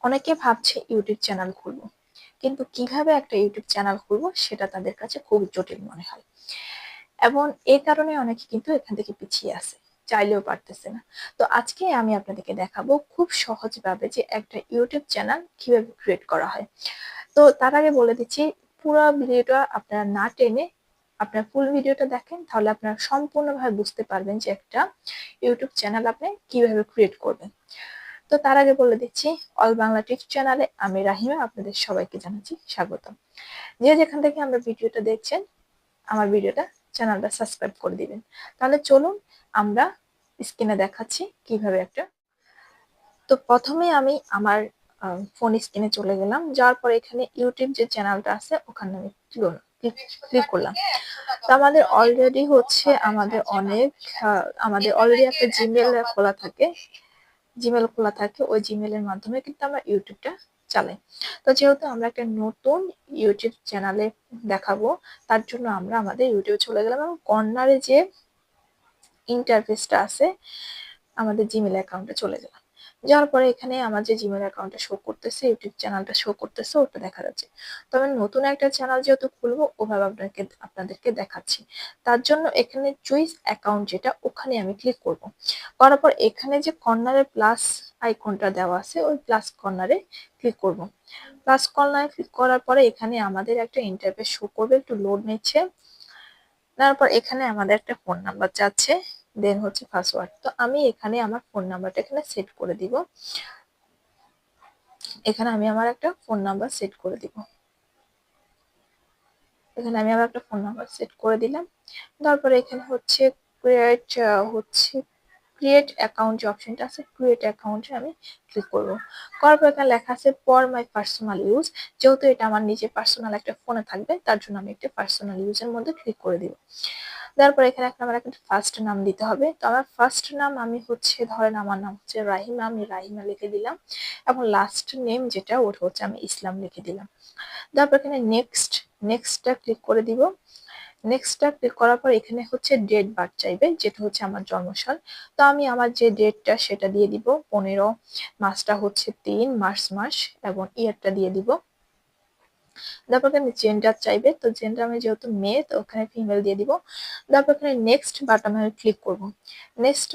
অনেকে ভাবছে YouTube channel খুলবো, কিন্তু কিভাবে একটা ইউটিউব চ্যানেল খুলবো সেটা তাদের কাছে খুব জটিল মনে হয়। এবং এই কারণে অনেকে কিন্তু এখান থেকে পিছিয়ে আছে, চাইলেও পারতেছে না। তো আজকে আমি আপনাদেরকে দেখাবো খুব সহজভাবে যে একটা ইউটিউব চ্যানেল কিভাবে ক্রিয়েট করা হয়। তো তার আগে বলে দিচ্ছি, পুরো ভিডিওটা আপনারা না টেনে আপনার ফুল ভিডিওটা দেখেন, তাহলে আপনারা সম্পূর্ণভাবে বুঝতে পারবেন যে একটা ইউটিউব চ্যানেল আপনি কিভাবে ক্রিয়েট করবেন। তো তার আগে বলে দিচ্ছি, অল বাংলা টিপস চ্যানেলে আমি রাহিমা আপনাদের সবাইকে জানাচ্ছি স্বাগত। যে যেখান থেকে আমরা ভিডিওটা দেখছেন, আমার ভিডিওটা চ্যানেলটা সাবস্ক্রাইব করে দিবেন। তাহলে চলুন আমরা স্ক্রিনে দেখাচ্ছি কিভাবে একটা। তো প্রথমে আমি আমার ফোন স্ক্রিনে চলে গেলাম, যাওয়ার পর এখানে ইউটিউব যে চ্যানেলটা আছে ওখানে আমি ক্লিক করলাম। তো আমাদের অলরেডি হচ্ছে আমাদের অলরেডি একটা জিমেল খোলা থাকে, ওই জিমেলের মাধ্যমে কিন্তু আমরা ইউটিউবটা চালাই। তো যেহেতু আমরা একটা নতুন ইউটিউব চ্যানেলে দেখাবো, তার জন্য আমরা আমাদের ইউটিউবে চলে গেলাম এবং কর্নারে যে ইন্টারফেসটা আছে আমাদের জিমেল অ্যাকাউন্টে চলে গেলাম। যাওয়ার পরে এখানে আমার যে জিমেল অ্যাকাউন্টটা শো করতেছে, ইউটিউব চ্যানেলটা শো করতেছে, ওটা দেখা যাচ্ছে। তবে নতুন একটা চ্যানেল যেহেতু খুলবো, ওভাবে আপনাদেরকে দেখাচ্ছি। তার জন্য এখানে চুইস অ্যাকাউন্ট যেটা, ওখানে আমি ক্লিক করব। করার পর এখানে যে কর্নারে প্লাস আইকনটা দেওয়া আছে, ওই প্লাস কর্নারে ক্লিক করব। প্লাস কর্নারে ক্লিক করার পরে এখানে আমাদের একটা ইন্টারফেস শো করবে, একটু লোড নিচ্ছে। তারপর এখানে আমাদের একটা ফোন নাম্বার চাচ্ছে, দেন হচ্ছে পাসওয়ার্ড। তো আমি এখানে আমার ফোন নাম্বারটা এখানে সেট করে দিব। এখানে আমি আমার একটা ফোন নাম্বার সেট করে দিব। এখানে আমি আমার একটা ফোন নাম্বার সেট করে দিলাম। তারপরে এখানে হচ্ছে ক্রিয়েট অ্যাকাউন্ট যে অপশনটা আছে, ক্রিয়েট অ্যাকাউন্টে আমি ক্লিক করব। করার পর এখানে লেখা আছে ফর মাই পার্সোনাল ইউজ। যেহেতু এটা আমার নিজের পার্সোনাল একটা ফোনে থাকবে, তার জন্য আমি একটা পার্সোনাল ইউজের মধ্যে ক্লিক করে দিব। তারপর এখানে আমার একটা ফার্স্ট নাম দিতে হবে। তো আমার ফার্স্ট নাম আমি হচ্ছে, ধরেন আমার নাম হচ্ছে রাহিমা, আমি রাহিমা লিখে দিলাম। এবং লাস্ট নেম যেটা, ওটা হচ্ছে আমি ইসলাম লিখে দিলাম। তারপর এখানে নেক্সটটা ক্লিক করে দিব। নেক্সটটা ক্লিক করার পর এখানে হচ্ছে ডেট বার্থ চাইবে, যেটা হচ্ছে আমার জন্মসাল। তো আমি আমার যে ডেটটা সেটা দিয়ে দিব 15, মাসটা হচ্ছে 3 মার্চ মাস, এবং ইয়ারটা দিয়ে দিব। তারপর এখানে জেন্ডার চাইবে, তো জেন্ডার আমি যেহেতু মেয়ে, তো ওখানে ফিমেল দিয়ে দিব। তারপর এখানে নেক্সট বাটনে ক্লিক করব। নেক্সট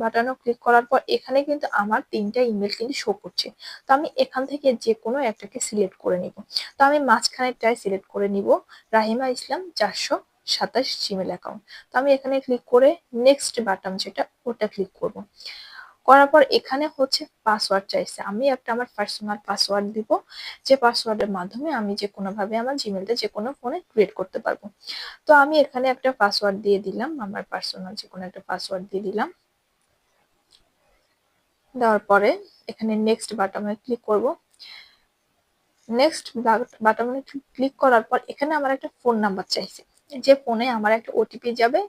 বাটনে ক্লিক করার পর এখানে কিন্তু আমার 3টা ইমেল কিন্তু শো করছে। তো আমি এখান থেকে যে কোনো একটাকে সিলেক্ট করে নিব। তো আমি মাঝখানেরটাই সিলেক্ট করে নিব, রাহিমা ইসলাম 427 জিমেল অ্যাকাউন্ট। তো আমি এখানে ক্লিক করে নেক্সট বাটন যেটা, ওটা ক্লিক করব। করার পর এখানে হচ্ছে পাসওয়ার্ড চাইছে, আমি একটা আমার পার্সোনাল পাসওয়ার্ড দিব, যে পাসওয়ার্ডের মাধ্যমে আমি যে কোনো ভাবে আমার জিমেলটা যে কোনো ফোনে ক্রিয়েট করতে পারবো। তো আমি এখানে একটা পাসওয়ার্ড দিয়ে দিলাম, আমার পার্সোনাল যে কোনো একটা পাসওয়ার্ড দিয়ে দিলাম। দেওয়ার পরে এখানে নেক্সট বাটনে ক্লিক করব। নেক্সট বাটনে ক্লিক করার পর এখানে আমার একটা ফোন নাম্বার চাইছে, যে ফোনে আমার একটা ওটিপি যাবে।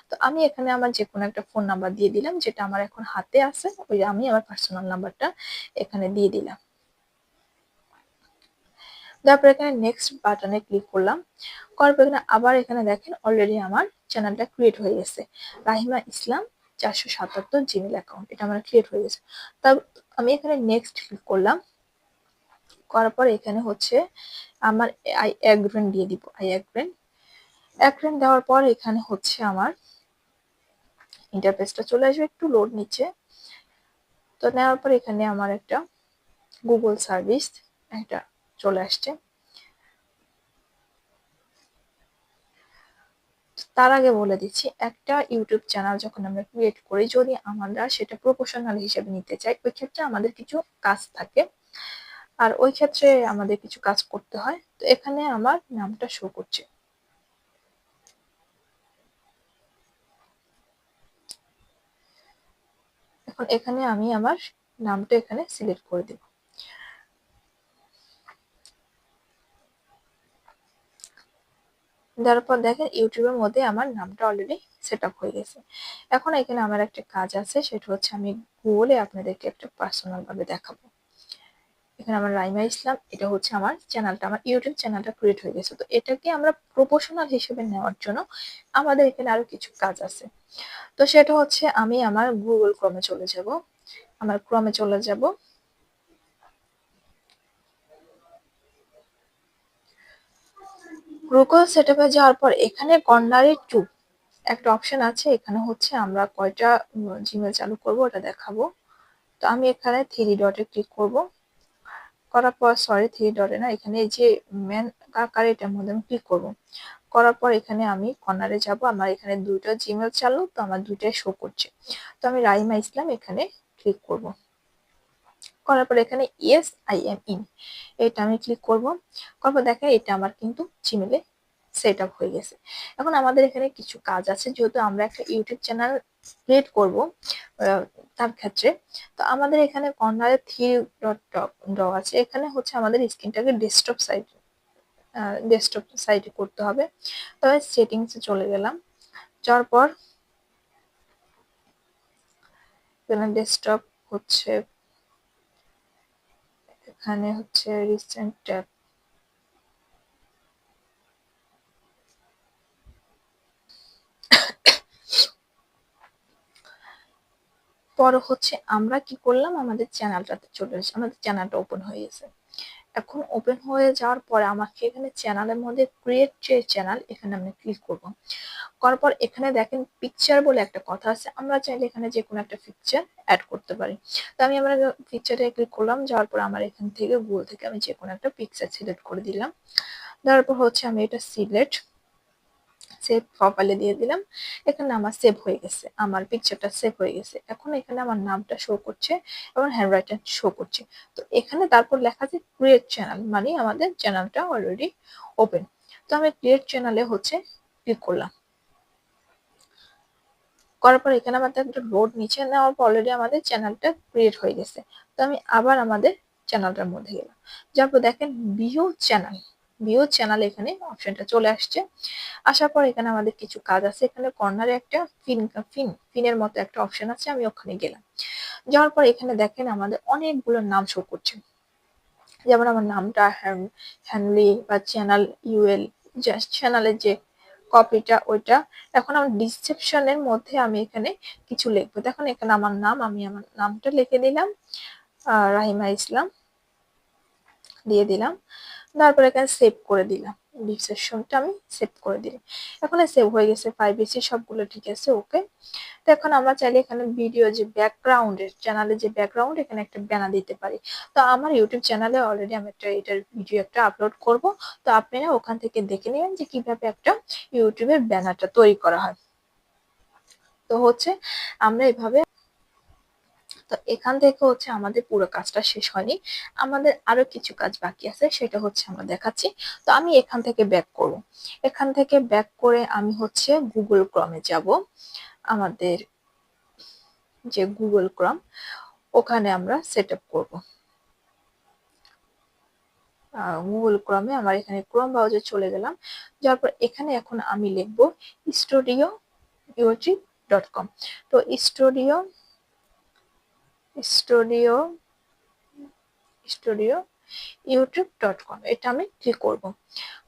তো আমি এখানে আমার যে কোনো একটা ফোন নাম্বার দিয়ে দিলাম, যেটা আমার এখন হাতে আছে, ওই আমি আমার পার্সোনাল নাম্বারটা এখানে দিয়ে দিলাম। তারপর এখানে নেক্সট বাটনে ক্লিক করলাম। করার পর এখানে আবার এখানে দেখেন অলরেডি আমার চ্যানেলটা ক্রিয়েট হয়ে গেছে, রাহিমা ইসলাম 477 জিমেল অ্যাকাউন্ট, এটা আমার ক্রিয়েট হয়ে গেছে। তা আমি এখানে নেক্সট ক্লিক করলাম। করার পর এখানে হচ্ছে আমার আই অ্যাগ্রেন্ট দিয়ে দিব, অ্যাগ্রেন্ট দেওয়ার পর এখানে হচ্ছে আমার ইন্টারফেসটা চলে আসবে, একটু লোড নিচ্ছে। তো নেওয়ার পর এখানে আমার একটা গুগল সার্ভিস একটা চলে আসছে। তার আগে বলে দিচ্ছি, একটা ইউটিউব চ্যানেল যখন আমরা ক্রিয়েট করি, যদি আমরা সেটা প্রফেশনাল হিসেবে নিতে চাই, ওই ক্ষেত্রে আমাদের কিছু কাজ থাকে, আর ওই ক্ষেত্রে আমাদের কিছু কাজ করতে হয়। তো এখানে আমার নামটা শো করছে। এখন এখানে আমি আমার নামটা এখানে সিলেক্ট করে দেব। তারপর দেখেন ইউটিউবের মধ্যে আমার নামটা অলরেডি সেট আপ হয়ে গেছে। এখন এখানে আমার একটা কাজ আছে, সেটা হচ্ছে আমি গুগলে আপনাদেরকে একটা পার্সোনাল ভাবে দেখাবো। এখানে আমার রাইমা ইসলাম, এটা হচ্ছে আমার চ্যানেলটা, আমার ইউটিউব চ্যানেলটা ক্রিয়েট হয়ে গেছে। তো এটাকে আমরা প্রফেশনাল হিসেবে নেওয়ার জন্য আমাদের এখানে আরো কিছু কাজ আছে। তো সেটা হচ্ছে আমি আমার গুগল ক্রমে চলে যাব, আমার ক্রমে চলে যাব। গুগল সেটআপে যাওয়ার পর এখানে কর্নারে টু একটা অপশন আছে, এখানে হচ্ছে আমরা কয়টা জিমেল চালু করব ওটা দেখাবো। তো আমি এখানে থ্রি ডটে ক্লিক করব, করার পর সরি থ্রি ডটে না, এখানে এই যে মেন আকার এটার মধ্যে আমি ক্লিক করব। করার পর এখানে আমি কর্নারে যাব, আমার এখানে দুইটা জিমেল চালু, তো আমার দুইটাই শো করছে। তো আমি রাইমা ইসলাম এখানে ক্লিক করব। করার পর এখানে ইয়েস আই এম ইন এটা আমি ক্লিক করব। করার পর দেখেন এটা আমার কিন্তু জিমেলে সেট আপ হয়ে গেছে। এখন আমাদের এখানে কিছু কাজ আছে, যেহেতু আমরা একটা ইউটিউব চ্যানেল ক্রিয়েট করব তার ক্ষেত্রে। তো আমাদের এখানে কর্নারে থ্রি ডট ড আছে, এখানে হচ্ছে আমাদের স্ক্রিনটাকে ডেস্কটপ সাইডে করতে হবে। তবে সেটিংসে চলে গেলাম, যাওয়ার পর এখানে ডেস্কটপ হচ্ছে, এখানে হচ্ছে রিসেন্ট ট্যাব, পর হচ্ছে আমরা কি করলাম, আমাদের চ্যানেলটাতে চলে এসেছে, আমাদের চ্যানেলটা ওপেন হয়ে গেছে। এখন ওপেন হয়ে যাওয়ার পরে আমাকে এখানে চ্যানেলের মধ্যে ক্রিয়েট যে চ্যানেল এখানে আমি ক্লিক করব। করার পর এখানে দেখেন পিকচার বলে একটা কথা আছে, আমরা চাইলে এখানে যে কোনো একটা পিকচার অ্যাড করতে পারি। তো আমি আমার পিকচারে ক্লিক করলাম, যাওয়ার পর আমার এখান থেকে গুগল থেকে আমি যে কোনো একটা পিকচার সিলেক্ট করে দিলাম। তারপর হচ্ছে আমি এটা সিলেক্ট সেভ প্রপারলি দিয়ে দিলাম। এখানে আমার সেভ হয়ে গেছে, আমার পিকচারটা সেভ হয়ে গেছে। এখন এখানে আমার নামটা শো করছে এবং হ্যান্ড রাইটিং শো করছে। তো এখানে তারপর লেখা আছে ক্রিয়েট চ্যানেল, মানে আমাদের চ্যানেলটা অলরেডি ওপেন। তো আমি ক্রিয়েট চ্যানেলে হচ্ছে ক্লিক করলাম। করার পর এখানে আমাদের একটা লোড নিচে নেওয়ার পর অলরেডি আমাদের চ্যানেলটা ক্রিয়েট হয়ে গেছে। তো আমি আবার আমাদের চ্যানেলটার মধ্যে গেলাম, যারপর দেখেন ভিউ চ্যানেল এখানে অপশনটা চলে আসছে। আসার পর এখানে আমাদের কিছু কাজ আছে, এখানে কর্নারে একটা ফিনের মতো একটা অপশন আছে, আমি ওখানে গেলাম। যাওয়ার পর এখানে দেখেন আমাদের অনেকগুলো নাম শো করছে, যেমন আমার নামটা হ্যানলি বা চ্যানেল ইউএল, জাস্ট চ্যানেলের যে কপিটা ওইটা। এখন আমার ডিসক্রিপশনের মধ্যে আমি এখানে কিছু লিখবো, দেখুন এখানে আমার নাম, আমি আমার নামটা লিখে দিলাম, রাহিমা ইসলাম দিয়ে দিলাম। তারপর এখানে সেভ করে দিলাম, ডিসক্রিপশনটা আমি সেভ করে দিলাম। এখন সেভ হয়ে গেছে, প্রাইভেসি সবগুলো ঠিক আছে, ওকে। তো এখন আমরা চাইলে এখানে ভিডিও যে ব্যাকগ্রাউন্ডের চ্যানেলে যে ব্যাকগ্রাউন্ড এখানে একটা ব্যানার দিতে পারি। তো আমার ইউটিউব চ্যানেলে অলরেডি আমি এটার ভিডিও একটা আপলোড করব। তো আপনারা ওখান থেকে দেখে নেবেন যে কিভাবে একটা ইউটিউবের ব্যানারটা তৈরি করা হয়। তো হচ্ছে আমরা এভাবে, তো এখান থেকে হচ্ছে আমাদের পুরো কাজটা শেষ হয়নি, আমাদের আরো কিছু কাজ বাকি আছে, সেটা হচ্ছে আমরা দেখাচ্ছি। তো আমি এখান থেকে ব্যাক করব, এখান থেকে ব্যাক করে আমি হচ্ছে গুগল ক্রমে যাব। আমাদের যে গুগল ক্রম ওখানে আমরা সেট আপ করবো। গুগল ক্রমে আমার এখানে ক্রোম ব্রাউজার চলে গেলাম, যাওয়ার পর এখানে এখন আমি লিখবো স্টুডিও ইউটিউব ডট কম। তো studio studio studio YouTube dot com এটা আমি ক্লিক করব।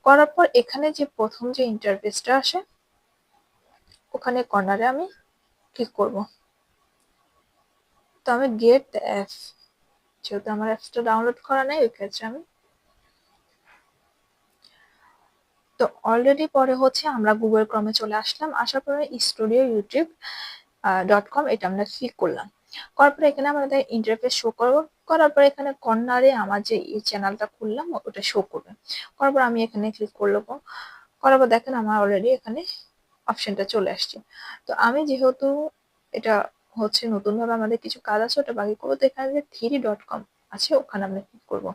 করার পর এখানে যে প্রথম যে ইন্টারফেসটা আসে ওখানে কর্নারে আমি ক্লিক করব। তো আমি গেট দ্য অ্যাপ, যেহেতু আমার অ্যাপসটা ডাউনলোড করা নেই ওই ক্ষেত্রে আমি, তো অলরেডি পরে হচ্ছে আমরা গুগল ক্রমে চলে আসলাম, আসার পরে স্টুডিও ইউটিউব ডট কম এটা আমরা ক্লিক করলাম। করার পরে এখানে আমাদের ইন্টারফেস শো করবো, করার পরে এখানে কর্নারে আমার যে এই চ্যানেলটা খুললাম ওটা শো করবে। করার পর আমি এখানে ক্লিক করলাম, করার পর দেখেন আমার অলরেডি এখানে অপশনটা চলে আসছে। তো আমি যেহেতু এটা হচ্ছে নতুন ভাবে আমাদের কিছু কাজ আছে ওটা বাকি করবো, তো এখানে যে থ্রি ডট কম আছে ওখানে আমরা ক্লিক করবো।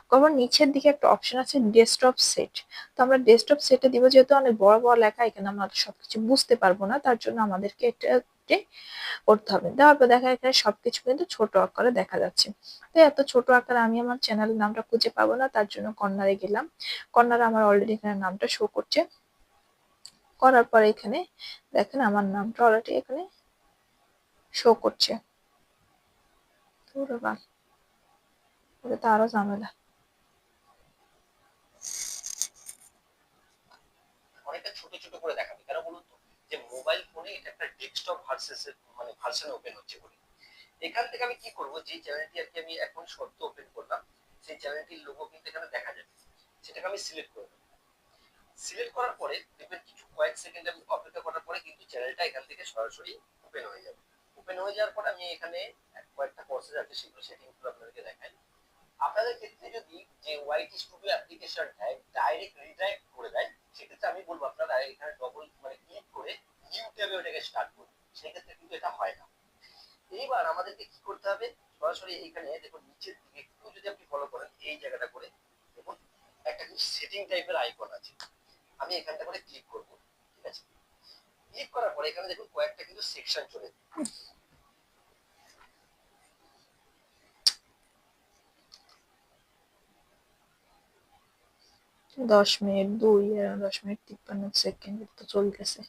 তারপর নিচের দিকে একটা অপশন আছে ডেস্কটপ সেট, তো আমরা ডেস্কটপ সেটে দিব, যেহেতু অনেক বড় বড় লেখা এখানে আমরা সবকিছু বুঝতে পারবো না, তার জন্য আমাদেরকে এটা করতে হবে। দেওয়ার পর দেখা এখানে সবকিছু কিন্তু ছোট আকারে দেখা যাচ্ছে। তো এত ছোট আকারে আমি আমার চ্যানেলের নামটা খুঁজে পাবো না, তার জন্য কর্নারে গেলাম। কর্নারে আমার অলরেডি এখানে নামটা শো করছে। করার পর এখানে দেখেন আমার নামটা অলরেডি এখানে শো করছে। এটা তো আরো ঝামেলা। অনেকটা ছোট ছোট করে দেখাবে, কেন বলুন তো, যে মোবাইল ফোনে এটা একটা ডেস্কটপ ভার্সন ওপেন হচ্ছে বলে। এখান থেকে আমি কি করব, যে চ্যানেলটি আর কি আমি এখন সদ্য ওপেন করলাম সেই চ্যানেলটির লোগো কিন্তু এখানে দেখা যাবে, সেটাকে আমি সিলেক্ট করব। সিলেক্ট করার পরে দেখবেন কিছু কয়েক সেকেন্ড আমি অপেক্ষা করার পরে কিন্তু চ্যানেলটা এখান থেকে সরাসরি ওপেন হয়ে যাবে। ওপেন হয়ে যাওয়ার পর আমি এখানে কয়েকটা প্রসেস আছে সেগুলো সেটিংগুলো আপনাদেরকে দেখাই। আপনাদের ক্ষেত্রে যদি যে ওয়াইটি স্টুডিও অ্যাপ্লিকেশনটা ডাইরেক্ট রিডাইরেক্ট করে দেয়, সেক্ষেত্রে আমি বলবো আপনারা এখানে ডবল মানে ক্লিক করে নিউ ট্যাবে ওটাকে স্টার্ট করুন। সেক্ষেত্রে কিন্তু এটা হয় না। এইবার আমাদেরকে কি করতে হবে, সরাসরি এইখানে দেখুন নিচের দিকে একটু যদি আপনি ফলো করেন এই জায়গাটা করে দেখুন একটা কিন্তু সেটিং টাইপের আইকন আছে, আমি এখানটা করে ক্লিক করব। ঠিক আছে, ক্লিক করার পরে এখানে দেখুন কয়েকটা কিন্তু সেকশন চলে যায়। 10 মিনিট 2 আর 10 মিনিট 53 সেকেন্ড তো চলতেছে।